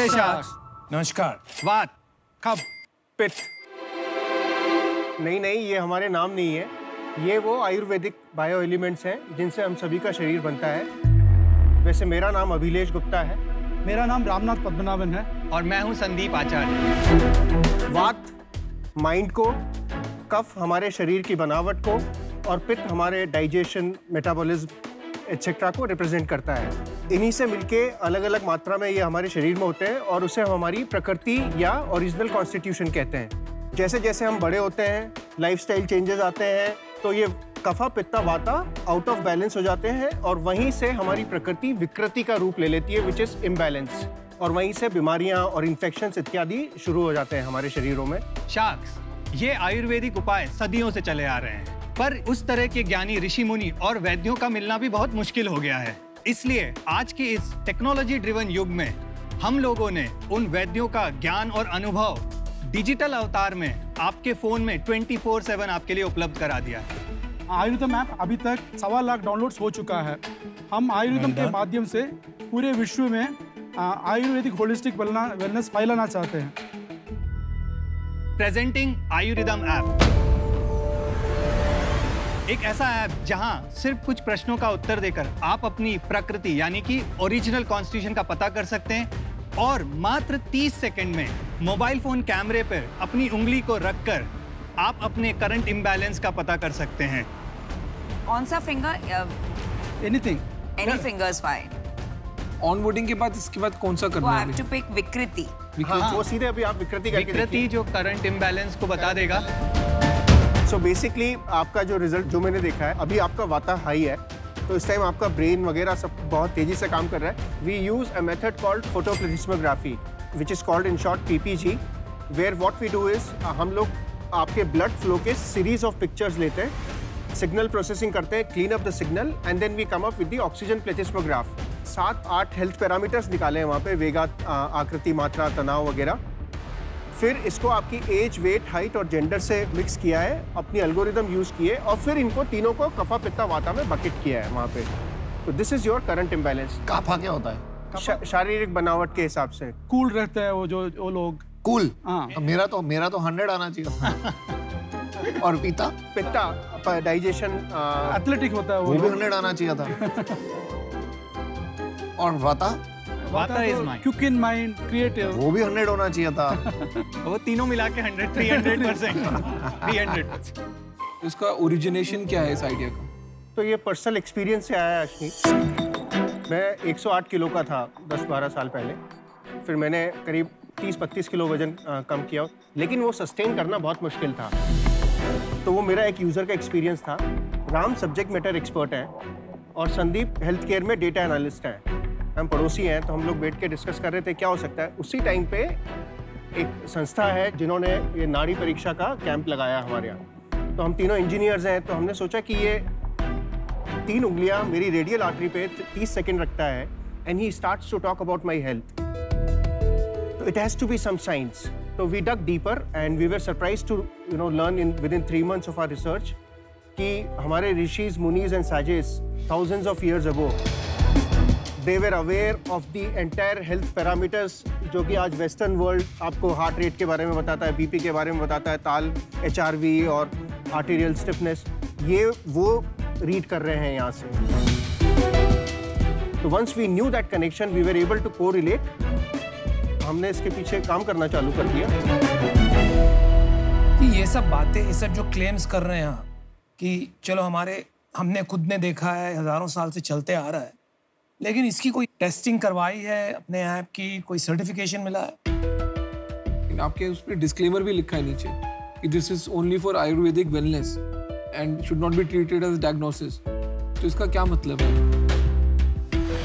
नमस्ते शाक्स। नमस्कार। वात, कब? पित्त। नहीं, ये हमारे नाम नहीं है। ये वो आयुर्वेदिक बायो एलिमेंट्स हैं जिनसे हम सभी का शरीर बनता है। वैसे मेरा नाम अभिलेष गुप्ता है। मेरा नाम रामनाथ पद्मनाभन है। और मैं हूँ संदीप आचार्य। वात माइंड को, कफ हमारे शरीर की बनावट को और पित्त हमारे डाइजेशन, मेटाबॉलिज्म एक्सेट्रा को रिप्रेजेंट करता है। इन्हीं से मिलके अलग अलग मात्रा में ये हमारे शरीर में होते हैं और उसे हम हमारी प्रकृति या ओरिजिनल कॉन्स्टिट्यूशन कहते हैं। जैसे जैसे हम बड़े होते हैं, लाइफस्टाइल चेंजेस आते हैं, तो ये कफा पित्ता वाता आउट ऑफ बैलेंस हो जाते हैं और वहीं से हमारी प्रकृति विकृति का रूप ले लेती है, विच इज इम्बैलेंस, और वहीं से बीमारियां और इन्फेक्शंस इत्यादि शुरू हो जाते हैं हमारे शरीरों में। शाक्स, ये आयुर्वेदिक उपाय सदियों से चले आ रहे हैं, पर उस तरह के ज्ञानी ऋषि मुनि और वैद्यों का मिलना भी बहुत मुश्किल हो गया है। इसलिए आज के इस टेक्नोलॉजी ड्रिवन युग में हम लोगों ने उन वैद्यों का ज्ञान और अनुभव डिजिटल अवतार में आपके फोन में 24/7 आपके लिए उपलब्ध करा दिया है। आयुर्वेदम ऐप अभी तक 1.25 लाख डाउनलोड्स हो चुका है। हम आयुर्वेदम के माध्यम से पूरे विश्व में आयुर्वेदिक होलिस्टिक वेलनेस फैलाना चाहते हैं। प्रेजेंटिंग आयुर्वेदम ऐप, एक ऐसा ऐप जहां सिर्फ कुछ प्रश्नों का उत्तर देकर आप अपनी प्रकृति यानी कि ओरिजिनल कॉन्स्टिट्यूशन का पता कर सकते हैं और मात्र 30 सेकंड में मोबाइल फोन कैमरे पर अपनी उंगली को रखकर आप अपने करंट इम्बैलेंस का पता कर सकते हैं। कौन सा finger? Anything, any fingers fine. Onboarding के बाद इसके बाद कौन सा करना है? वो हैव टू पिक विकृति। हाँ, वो सीधे अभी आप विकृति करके विकृति जो करंट इम्बैलेंस को बता देगा। सो बेसिकली आपका जो रिजल्ट जो मैंने देखा है, अभी आपका वाता हाई है, तो इस टाइम आपका ब्रेन वगैरह सब बहुत तेजी से काम कर रहा है। We use a method called photoplethysmography, which is called in short PPG, where what we do is हम लोग आपके ब्लड फ्लो के सीरीज ऑफ पिक्चर्स लेते हैं, सिग्नल प्रोसेसिंग करते हैं, clean up the signal and then we come up with the oxygen plethysmograph. 7-8 health parameters निकाले हैं वहाँ पे, वेगा, आकृति, मात्रा, तनाव वगैरह। फिर इसको आपकी एज, वेट, हाइट और जेंडर से मिक्स किया है, अपनी एल्गोरिदम यूज किए और फिर इनको तीनों को कफा पित्ता वाता में बकेट किया है वहाँ पे। तो this is your current imbalance. काफा क्या होता है? शारीरिक बनावट के हिसाब से कूल रहते हैं वो लोग। कूल? हाँ। मेरा तो 100 आना चाहिए था। और पित्ता डाइजेशन एथलेटिक होता है वो भी 100 आना चाहिए था। और वाता is mind, quick in mind, creative, वो भी 100 होना चाहिए था। वो तीनों मिला के 300%। इसका ओरिजिनेशन क्या है इस आइडिया का? तो ये पर्सनल एक्सपीरियंस से आया है अश्विनी। मैं 108 किलो का था 10-12 साल पहले, फिर मैंने करीब 30-32 किलो वजन कम किया, लेकिन वो सस्टेन करना बहुत मुश्किल था। तो वो मेरा एक यूज़र का एक्सपीरियंस था। राम सब्जेक्ट मैटर एक्सपर्ट है और संदीप हेल्थ केयर में डेटा एनालिस्ट है। हम पड़ोसी हैं, तो हम लोग बैठ के डिस्कस कर रहे थे क्या हो सकता है। उसी टाइम पे एक संस्था है जिन्होंने ये नाड़ी परीक्षा का कैंप लगाया हमारे यहाँ। तो हम तीनों इंजीनियर्स हैं, तो हमने सोचा कि ये 3 उंगलियां मेरी रेडियल आर्टरी पे 30 सेकंड रखता है and he starts to talk about my health, तो it has to be some science. तो we dug deeper and we were surprised to learn within 3 months of our research कि हमारे rishis, munis and sages thousands of years ago they were aware of the entire health parameters जो कि आज western world आपको heart rate के बारे में बताता है, बीपी के बारे में बताता है, ताल, HRV और आर्टेरियल स्टिफनेस, ये वो रीड कर रहे हैं यहाँ से। तो once we knew that connection we were able to correlate. हमने इसके पीछे काम करना चालू कर दिया। ये सब बातें, ये सब जो क्लेम्स कर रहे हैं कि चलो हमने खुद ने देखा है, हजारों साल से चलते आ रहा है, लेकिन इसकी कोई टेस्टिंग करवाई है अपने ऐप की, कोई सर्टिफिकेशन मिला है? आपके उस पर डिस्क्लेमर भी लिखा है नीचे कि this is only for Ayurvedic wellness and should not be treated as diagnosis. तो इसका क्या मतलब है?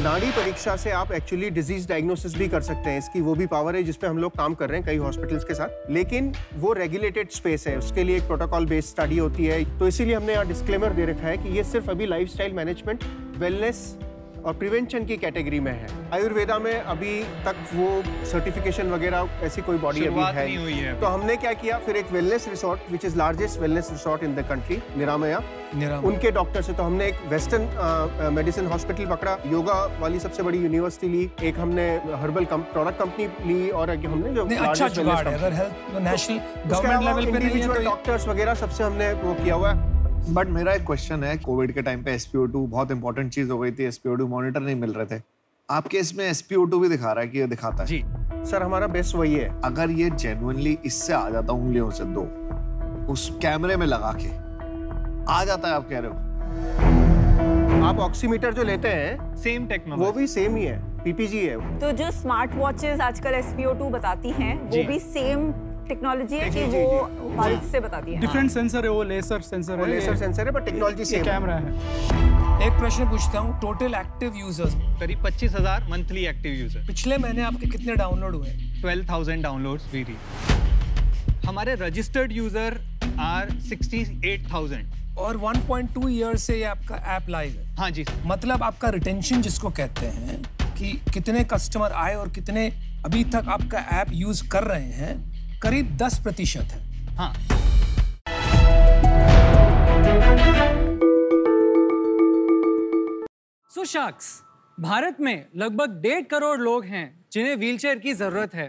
नाड़ी परीक्षा से आप एक्चुअली डिजीज डायग्नोसिस भी कर सकते हैं, इसकी वो भी पावर है जिस पे हम लोग काम कर रहे हैं कई हॉस्पिटल्स के साथ, लेकिन वो रेगुलेटेड स्पेस है, उसके लिए एक प्रोटोकॉल बेस्ड स्टडी होती है। तो इसीलिए हमने यहाँ डिस्क्लेमर दे रखा है कि ये सिर्फ अभी लाइफस्टाइल मैनेजमेंट, वेलनेस और प्रिवेंशन की कैटेगरी में है। आयुर्वेदा में अभी तक वो सर्टिफिकेशन वगैरह ऐसी कोई बॉडी अभी शुरुआत है नहीं हुई है अभी। तो हमने क्या किया, फिर एक wellness resort which is largest wellness resort in the country, Niramaya, उनके डॉक्टर से, तो हमने एक वेस्टर्न मेडिसिन हॉस्पिटल पकड़ा, योगा वाली सबसे बड़ी यूनिवर्सिटी ली, एक हमने हर्बल प्रोडक्ट कंपनी ली, और एक हमने जो अच्छा जुगाड़ है। अगर हेल्थ नेशनल गवर्नमेंट लेवल पे नहीं है तो डॉक्टर्स वगैरह सबसे हमने वो किया हुआ है। बट मेरा एक क्वेश्चन है, कोविड के टाइम पे SpO2 बहुत इंपॉर्टेंट चीज हो गई थी, SpO2 मॉनिटर नहीं मिल रहे थे, आपके इसमें SpO2 भी दिखा रहा है कि ये दिखाता है? जी सर, हमारा बेस्ट वही है। अगर ये जेन्युइनली इससे आ जाता उंगलियों से दो, उस कैमरे में लगा के आ जाता है, आप कह रहे हो? आप ऑक्सीमीटर जो लेते हैं सेम टेक्नोलॉजी, वो भी सेम ही है, PPG है। तो जो स्मार्ट वॉचेस आजकल SpO2 बताती हैं वो भी सेम टेक्नोलॉजी है कि वो पल्स से बताती है? डिफरेंट सेंसर है, वो लेजर सेंसर है, वो लेजर सेंसर है, पर टेक्नोलॉजी सेम है। कैमरा है। एक प्रश्न पूछता हूँ, टोटल एक्टिव यूजर्स करीब 25,000 मंथली एक्टिव यूजर। पिछले महीने आपके कितने डाउनलोड हुए? 12,000 डाउनलोड्स वी रीच। हमारे रजिस्टर्ड यूजर आर 68,000 और 1.2 ईयर्स से ये आपका ऐप लाइव है। हाँ जी। मतलब आपका रिटेंशन जिसको कहते हैं कि कितने कस्टमर आए और कितने अभी तक आपका ऐप यूज कर रहे हैं, करीब 10% है। हाँ। सो शार्क्स, भारत में लगभग 1.5 करोड़ लोग हैं जिन्हें व्हीलचेयर की जरूरत है।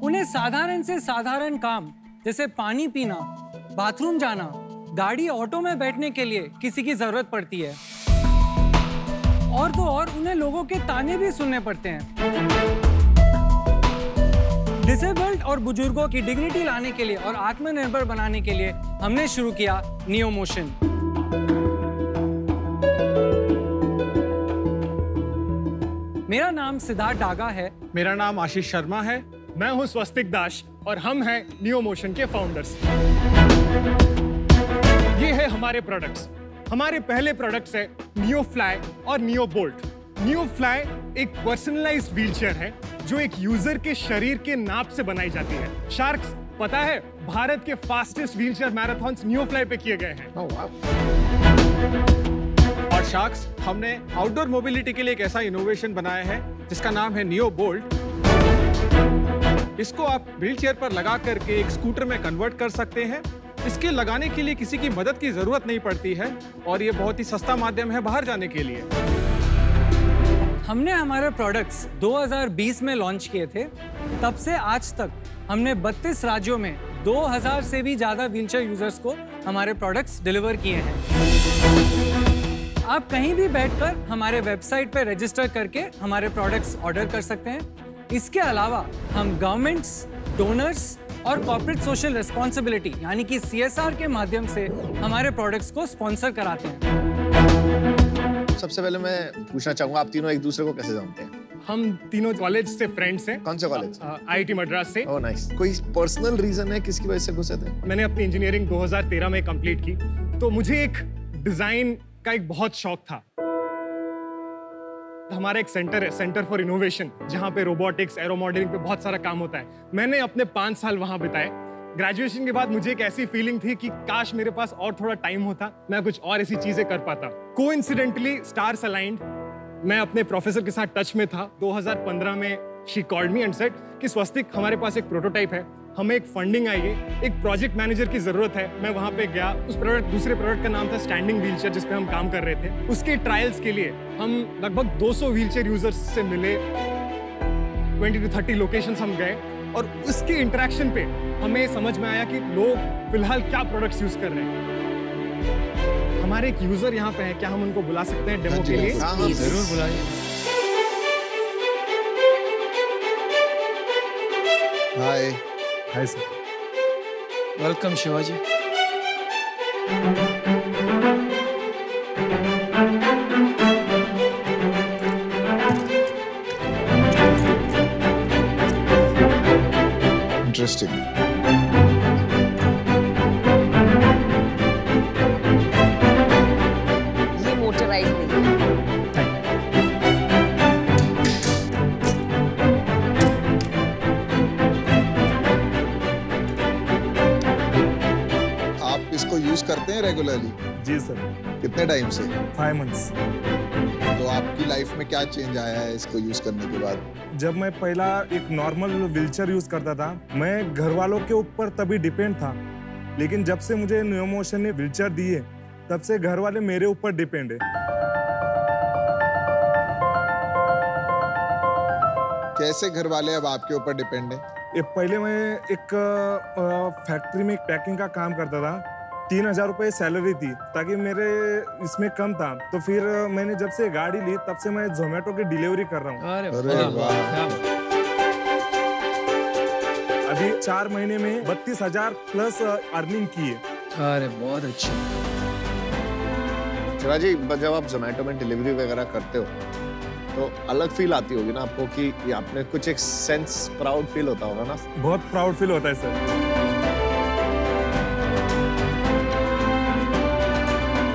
उन्हें साधारण से साधारण काम जैसे पानी पीना, बाथरूम जाना, गाड़ी ऑटो में बैठने के लिए किसी की जरूरत पड़ती है, और तो और उन्हें लोगों के ताने भी सुनने पड़ते हैं। डिसेबल्ड और बुजुर्गों की डिग्निटी लाने के लिए और आत्मनिर्भर बनाने के लिए हमने शुरू किया नियो मोशन। मेरा नाम सिद्धार्थ डागा है। मेरा नाम आशीष शर्मा है। मैं हूं स्वस्तिक दास और हम हैं नियो मोशन के फाउंडर्स। ये है हमारे प्रोडक्ट्स। हमारे पहले प्रोडक्ट्स है नियो फ्लाई और नियो बोल्ट। नियो फ्लाई एक पर्सनलाइज्ड व्हीलचेयर है जो एक यूजर के शरीर के नाप से बनाई जाती है। शार्क्स, पता है भारत के fastest wheelchair marathons neo fly पे किए गए हैं। और शार्क्स, हमने आउटडोर मोबिलिटी के लिए एक ऐसा इनोवेशन बनाया है जिसका नाम है नियो बोल्ट। इसको आप व्हीलचेयर पर लगा करके एक स्कूटर में कन्वर्ट कर सकते हैं। इसके लगाने के लिए किसी की मदद की जरूरत नहीं पड़ती है और ये बहुत ही सस्ता माध्यम है बाहर जाने के लिए। हमने हमारे प्रोडक्ट्स 2020 में लॉन्च किए थे। तब से आज तक हमने 32 राज्यों में 2000 से भी ज्यादा व्हीलचेयर यूजर्स को हमारे प्रोडक्ट्स डिलीवर किए हैं। आप कहीं भी बैठकर हमारे वेबसाइट पर रजिस्टर करके हमारे प्रोडक्ट्स ऑर्डर कर सकते हैं। इसके अलावा हम गवर्नमेंट्स, डोनर्स और कॉर्पोरेट सोशल रिस्पॉन्सिबिलिटी यानी कि CSR के माध्यम से हमारे प्रोडक्ट्स को स्पॉन्सर कराते हैं। सबसे पहले मैं पूछना चाहूंगा, आप तीनों एक दूसरे को कैसे जानते हैं? हम तीनों कॉलेज से फ्रेंड्स हैं। कौन से कॉलेज? IIT मद्रास से। Oh nice. कोई पर्सनल रीजन है किसकी वजह से घुसे थे? मैंने अपनी इंजीनियरिंग 2013 में कंप्लीट की, तो मुझे एक डिजाइन का एक बहुत शौक था। हमारा एक सेंटर है, सेंटर फॉर इनोवेशन, जहाँ पे रोबोटिक्स, एरो मॉडलिंग पे बहुत सारा काम होता है। मैंने अपने 5 साल वहाँ बिताए। ग्रेजुएशन के बाद मुझे एक ऐसी फीलिंग थी कि काश मेरे पास और थोड़ा टाइम होता, मैं कुछ और ऐसी चीजें कर पाता। कोइंसिडेंटली स्टार्स अलाइंड, मैं अपने प्रोफेसर के साथ टच में था। 2015 में she called me and said कि स्वस्तिक, हमारे पास एक प्रोटोटाइप है, हमें एक फंडिंग आई है, एक प्रोजेक्ट मैनेजर की जरूरत है। मैं वहां पे गया। उस दूसरे प्रोडक्ट का नाम था स्टैंडिंग व्हीलचेयर, जिस पे हम काम कर रहे थे। उसके ट्रायल्स के लिए हम लगभग 200 व्हीलचेयर यूजर्स से मिले, 20 to 30 लोकेशंस हम गए, और उसके इंटरेक्शन पे हमें समझ में आया कि लोग फिलहाल क्या प्रोडक्ट्स यूज कर रहे हैं। हमारे एक यूजर यहाँ पे है, क्या हम उनको बुला सकते हैं डेमो के लिए? जरूर बुलाइए। Hi. Hi sir. Welcome Shivaji. Interesting. ये मोटराइज नहीं है। आप इसको इसको यूज करते हैं रेगुलरली? जी सर। कितने टाइम से? 5 months। तो आपकी लाइफ में क्या चेंज आया है इसको यूज करने के बाद? जब मैं पहला एक नॉर्मल व्हीलचेयर यूज करता था, मैं घर वालों के ऊपर तभी डिपेंड था, लेकिन जब से मुझे न्यू मोशन ने व्हीलचेयर दी है, तब से घर वाले मेरे ऊपर डिपेंड है। कैसे घर वाले अब आपके ऊपर डिपेंड है? पहले मैं एक फैक्ट्री में पैकिंग का काम करता था, 3000 रुपये सैलरी थी, ताकि मेरे इसमें कम था। तो फिर मैंने जब से गाड़ी ली, तब से मैं जोमेटो की डिलीवरी कर रहा हूँ। अभी 4 महीने में 32,000 प्लस अर्निंग की है। अरे बहुत अच्छा। शिवाजी, जब आप जोमेटो में डिलीवरी वगैरह करते हो तो अलग फील आती होगी ना आपको कि ये आपने कुछ एक सेंस प्राउड फील होता होगा ना? बहुत प्राउड फील होता है सर।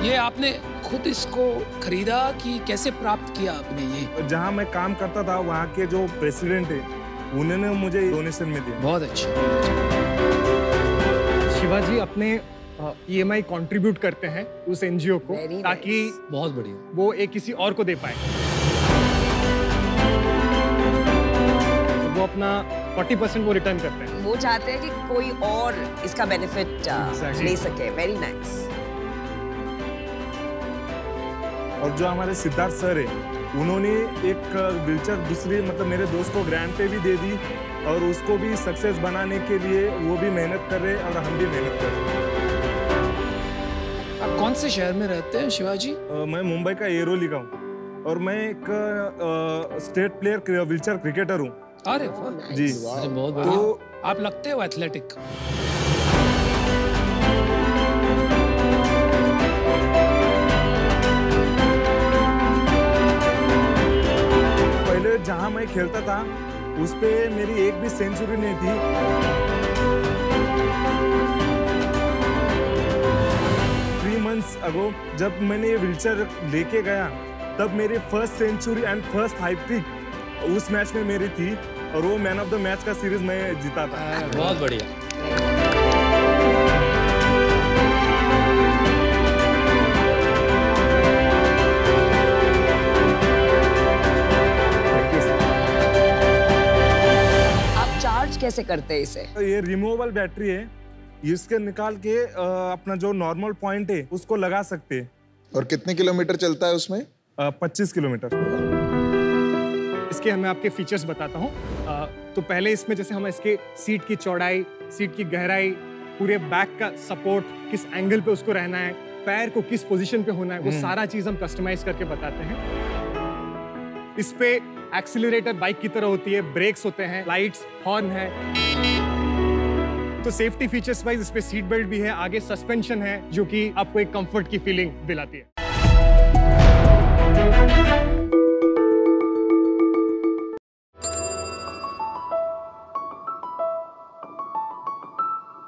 ये आपने खुद इसको खरीदा कि कैसे प्राप्त किया आपने ये? जहाँ मैं काम करता था वहाँ के जो प्रेसिडेंट है, उन्होंने मुझे डोनेशन में दिया। बहुत अच्छा। शिवाजी अपने EMI कंट्रीब्यूट करते हैं उस NGO को, ताकि बहुत बढ़िया वो एक किसी और को दे पाए। वो अपना 40% वो रिटर्न करते हैं। वो चाहते हैं कि कोई और इसका बेनिफिट ले सके। Very nice. और जो हमारे सिद्धार्थ सर है, उन्होंने एक व्हीलचेयर दूसरी मतलब मेरे दोस्त को ग्रांट पे भी दे दी, और उसको भी सक्सेस बनाने के लिए वो भी मेहनत कर रहे और हम भी मेहनत कर रहे हैं। आप कौन से शहर में रहते हैं शिवाजी? मैं मुंबई का एरोली का हूँ, और मैं एक स्टेट प्लेयर व्हीलचेयर क्रिकेटर हूँ। अरे जी बहुत बढ़िया। तो आप लगते हो एथलेटिक। पहले जहाँ मैं खेलता था उस पे मेरी एक भी सेंचुरी नहीं थी। 3 months अगो जब मैंने ये व्हीलचेयर लेके गया, तब मेरी first century and first hat trick उस मैच में मेरी थी, और वो मैन ऑफ द मैच का सीरीज मैं जीता था। बहुत बढ़िया। आप चार्ज कैसे करते हैं इसे? ये रिमूवेबल बैटरी है, इसके निकाल के अपना जो नॉर्मल पॉइंट है उसको लगा सकते हैं। और कितने किलोमीटर चलता है उसमें? 25 किलोमीटर। इसके मैं आपके फीचर्स बताता हूँ। तो पहले इसमें जैसे हम इसके सीट की चौड़ाई, सीट की गहराई, पूरे बैक का सपोर्ट, किस एंगल पे उसको रहना है, पैर को किस पोजीशन पे होना है, वो सारा चीज हम कस्टमाइज करके बताते हैं। इस पे एक्सीलरेटर बाइक की तरह होती है, ब्रेक्स होते हैं, लाइट्स, हॉर्न है। तो सेफ्टी फीचर्स वाइज इस पे सीट बेल्ट भी है, आगे सस्पेंशन है जो कि आपको एक कंफर्ट की फीलिंग दिलाती है।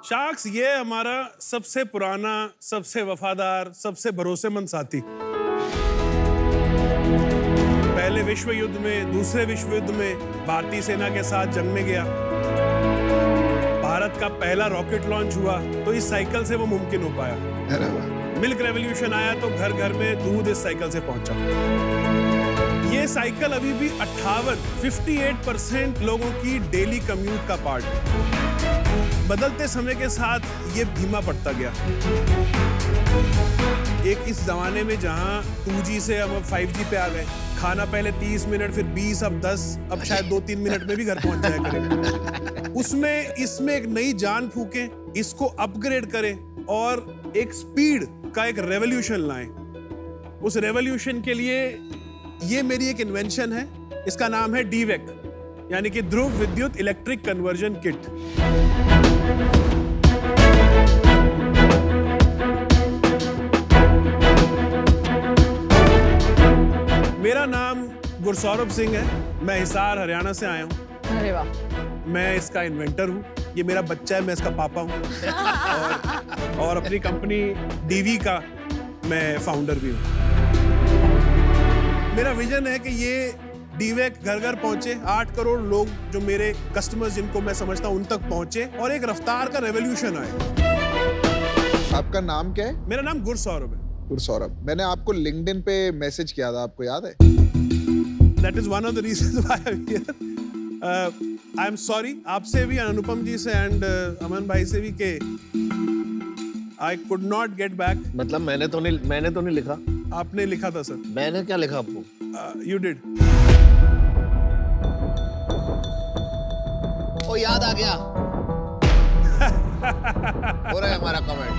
शार्क्स ये हमारा सबसे पुराना, सबसे वफादार, सबसे भरोसेमंद साथी। पहले विश्व युद्ध में, दूसरे विश्व युद्ध में भारतीय सेना के साथ जंग में गया। भारत का पहला रॉकेट लॉन्च हुआ तो इस साइकिल से वो मुमकिन हो पाया। मिल्क रेवोल्यूशन आया तो घर घर में दूध इस साइकिल से पहुंचा। ये साइकिल अभी भी 58% लोगों की डेली कम्यूट का पार्ट है। बदलते समय के साथ ये धीमा पड़ता गया। एक इस जमाने में जहां 2G से हम 5G पे आ गए, खाना पहले 30 मिनट, फिर 20, अब 10, अब शायद 2-3 मिनट में भी घर पहुंच जाया करेगा। उसमें इसमें एक नई जान फूकें, इसको अपग्रेड करें और एक स्पीड का एक रेवोल्यूशन लाएं। उस रेवोल्यूशन के लिए ये मेरी एक इन्वेंशन है, इसका नाम है DVEC, यानी कि ध्रुव विद्युत इलेक्ट्रिक कन्वर्जन किट। मेरा नाम गुरसौरभ सिंह है, मैं हिसार हरियाणा से आया हूँ। अरे वाह। मैं इसका इन्वेंटर हूँ, ये मेरा बच्चा है, मैं इसका पापा हूँ। और अपनी कंपनी DV का मैं फाउंडर भी हूँ। मेरा विजन है कि ये DVEC घर घर पहुंचे, 8 करोड़ लोग जो मेरे कस्टमर्स जिनको मैं समझता हूं उन तक पहुंचे और एक रफ्तार का रेवोल्यूशन आए। आपका नाम क्या है? मेरा नाम गुरसौरभ है। गुरसौरभ, मैंने आपको लिंक्डइन पे मैसेज किया था, आपको याद है? That is one of the reasons why I'm here. I am sorry आपसे भी, अनुपम जी से एंड अमन भाई से भी के I could not get back. मतलब मैंने तो नहीं लिखा। आपने लिखा था सर। मैंने क्या लिखा आपको? You did. ओ याद आ गया। हो रहा है हमारा कमेंट।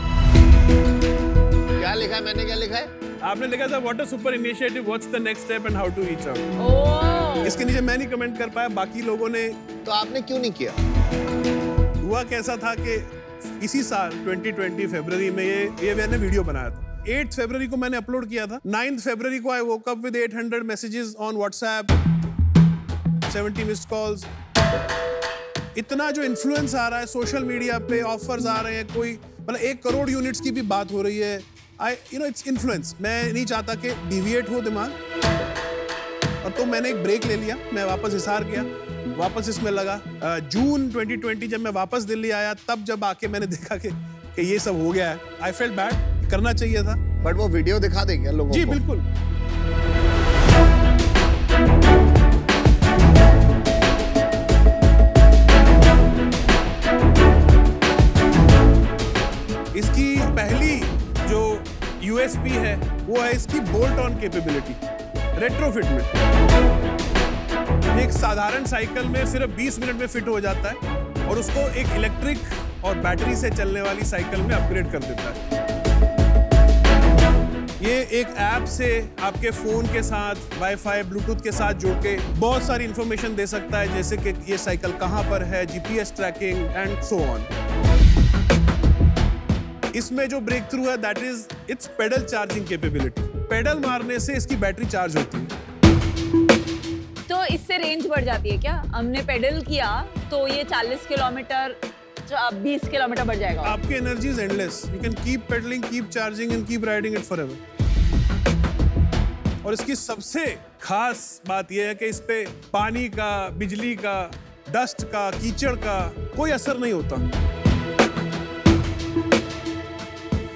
क्या लिखा है? मैंने क्या लिखा है? आपने लिखा था what a super initiative, what's the next step and how to reach out. इसके नीचे मैं नहीं कमेंट कर पाया, बाकी लोगों ने। तो आपने क्यों नहीं किया? हुआ कैसा था कि इसी साल 2020 फरवरी में ये मैंने वीडियो बनाया था। 8 फरवरी को मैंने अपलोड किया था। 9 फरवरी को I woke up with 800 messages on WhatsApp, 70 missed calls. इतना जो इन्फ्लुएंस आ रहा है सोशल मीडिया पे, ऑफर्स आ रहे हैं, कोई मतलब 1 करोड़ यूनिट्स की भी बात हो रही है। Its influence. मैं नहीं चाहता कि डिविएट हो दिमाग, और तो मैंने एक ब्रेक ले लिया। मैं वापस हिसार गया, वापस इसमें लगा। जून 2020 जब मैं वापस दिल्ली आया, तब जब आके मैंने देखा कि ये सब हो गया है, आई फेल्ट बैड, करना चाहिए था। बट वो वीडियो दिखा देंगे लोगों को? जी बिल्कुल। इसकी पहली जो यूएसपी है वो है इसकी बोल्ट ऑन कैपेबिलिटी रेट्रोफिट में। एक साधारण साइकिल में सिर्फ 20 मिनट में फिट हो जाता है, और उसको एक इलेक्ट्रिक और बैटरी से चलने वाली साइकिल में अपग्रेड कर देता है। ये एक ऐप से आपके फोन के साथ वाईफाई ब्लूटूथ के साथ जोड़ के बहुत सारी इंफॉर्मेशन दे सकता है, जैसे कि ये साइकिल कहाँ पर है, GPS tracking and so on. इसमें जो ब्रेक थ्रू है that is it's pedal charging capability. Pedal मारने से इसकी बैटरी चार्ज होती है। तो इससे रेंज बढ़ जाती है क्या? हमने पेडल किया तो ये 40 किलोमीटर 20 किलोमीटर बढ़ जाएगा। आपकी energy is endless. You can keep pedalling, keep charging and keep riding it forever. और इसकी सबसे खास बात यह है कि इस पे पानी का, बिजली का, डस्ट का, कीचड़ का कोई असर नहीं होता।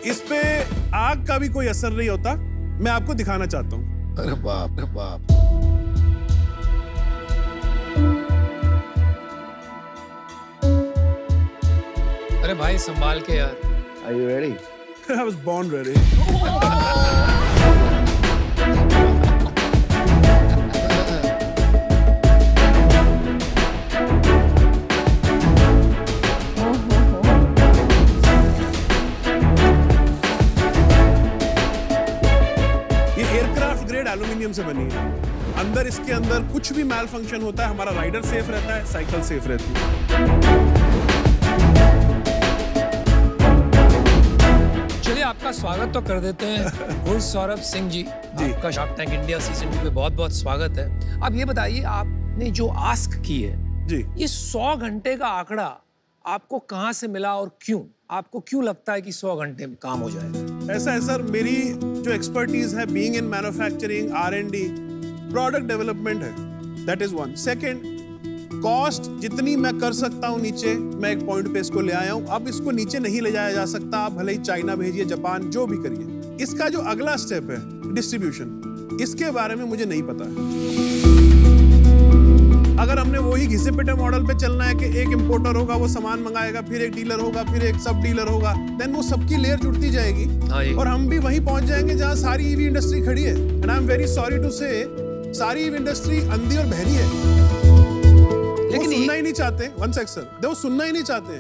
इस पे आग का भी कोई असर नहीं होता। मैं आपको दिखाना चाहता हूँ। अरे बाप रे बाप। अरे भाई संभाल के यार। Are you ready? I was born ready. Aluminium से बनी है। अंदर इसके अंदर कुछ भी मैल फंक्शन होता है, हमारा राइडर सेफ रहता है, साइकिल सेफ रहती है। चलिए आपका स्वागत तो कर देते हैं गुरसौरभ सिंह जी। आपका शार्क टैंक इंडिया सीजन 2 पे बहुत-बहुत स्वागत है। अब ये बताइए, आपने जो आस्क की है जी, ये 100 घंटे का आंकड़ा आपको कहाँ से मिला और क्यों? आपको क्यों लगता है कि 100 घंटे में काम हो जाएगा? ऐसा है सर, मेरी जो एक्सपर्टीज है being in manufacturing, R&D, product development है, that is one. Second, cost जितनी मैं कर सकता हूँ नीचे, मैं एक पॉइंट पे इसको ले आया हूँ। अब इसको नीचे नहीं ले जाया जा सकता। आप भले ही चाइना भेजिए, जापान, जो भी करिए। इसका जो अगला स्टेप है डिस्ट्रीब्यूशन, इसके बारे में मुझे नहीं पता है। अगर हमने वही घिसे पिटे मॉडल पे चलना है कि एक इंपोर्टर होगा, वो सामान मंगाएगा, फिर एक डीलर होगा, फिर एक सब डीलर होगा, देन वो सबकी लेयर जुड़ती जाएगी और हम भी वहीं पहुंच जाएंगे जहां सारी ईवी इंडस्ट्री खड़ी है। And I am very sorry to say, सारी ईवी इंडस्ट्री अंधी और बहरी है। लेकिन सुनना ही नहीं चाहते। वन सेक सर, वो सुनना ही नहीं चाहते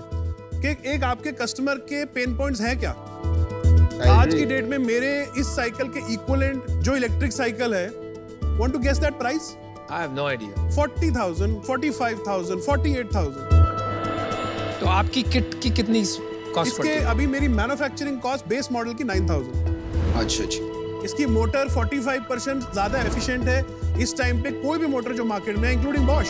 कि एक आपके कस्टमर के पेन पॉइंट्स हैं क्या। आज की डेट में मेरे इस साइकिल के इक्विवेलेंट जो इलेक्ट्रिक साइकिल है, want to guess that price? I have no idea. 40,000, 45,000, 48,000। तो आपकी किट की कितनी कॉस्ट पड़ती है? इसके अभी मेरी मैन्युफैक्चरिंग कॉस्ट बेस मॉडल की 9,000। अच्छा जी। इसकी मोटर 45% ज्यादा एफिशिएंट है इस टाइम पे कोई भी मोटर जो मार्केट में है, इंक्लूडिंग बॉश।